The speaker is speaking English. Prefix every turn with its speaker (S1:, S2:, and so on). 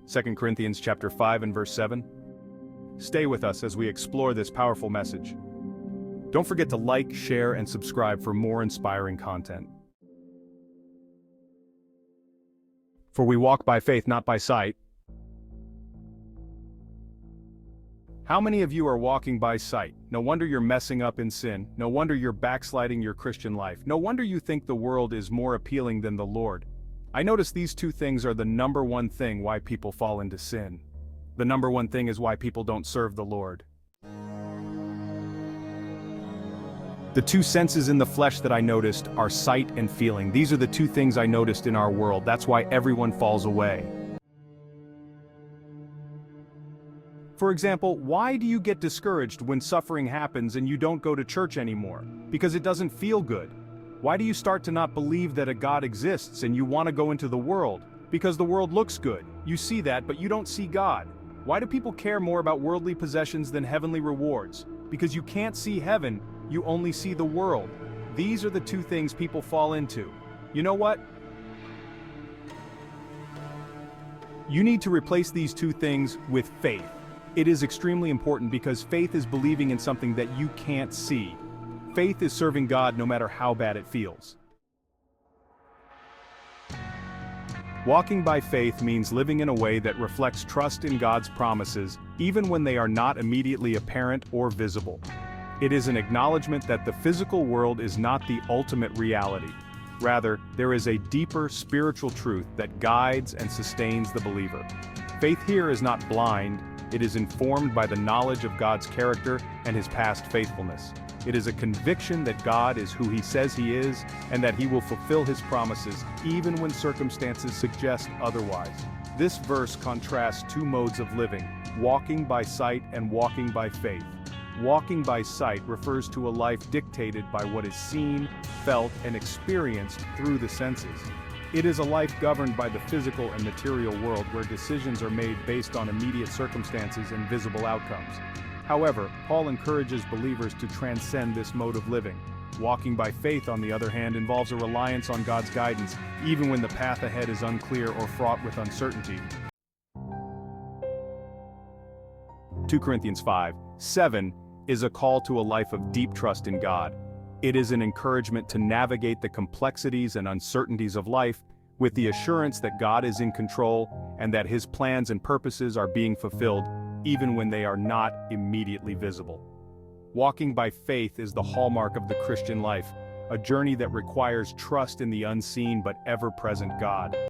S1: 2 Corinthians chapter 5 and verse 7. Stay with us as we explore this powerful message. Don't forget to like, share, and subscribe for more inspiring content. For we walk by faith, not by sight. How many of you are walking by sight? No wonder you're messing up in sin. No wonder you're backsliding your Christian life. No wonder you think the world is more appealing than the Lord. I notice these two things are the number one thing why people fall into sin. The number one thing is why people don't serve the Lord. The two senses in the flesh that I noticed are sight and feeling. These are the two things I noticed in our world. That's why everyone falls away. For example, why do you get discouraged when suffering happens and you don't go to church anymore? Because it doesn't feel good. Why do you start to not believe that a God exists and you want to go into the world? Because the world looks good. You see that, but you don't see God. Why do people care more about worldly possessions than heavenly rewards? Because you can't see heaven, you only see the world. These are the two things people fall into. You know what? You need to replace these two things with faith. It is extremely important because faith is believing in something that you can't see. Faith is serving God no matter how bad it feels. Walking by faith means living in a way that reflects trust in God's promises, even when they are not immediately apparent or visible. It is an acknowledgement that the physical world is not the ultimate reality. Rather, there is a deeper spiritual truth that guides and sustains the believer. Faith here is not blind. It is informed by the knowledge of God's character and His past faithfulness. It is a conviction that God is who He says He is, and that He will fulfill His promises even when circumstances suggest otherwise. This verse contrasts two modes of living, walking by sight and walking by faith. Walking by sight refers to a life dictated by what is seen, felt, and experienced through the senses. It is a life governed by the physical and material world where decisions are made based on immediate circumstances and visible outcomes. However, Paul encourages believers to transcend this mode of living. Walking by faith, on the other hand, involves a reliance on God's guidance, even when the path ahead is unclear or fraught with uncertainty. 2 Corinthians 5:7 is a call to a life of deep trust in God. It is an encouragement to navigate the complexities and uncertainties of life with the assurance that God is in control and that His plans and purposes are being fulfilled, even when they are not immediately visible. Walking by faith is the hallmark of the Christian life, a journey that requires trust in the unseen but ever-present God.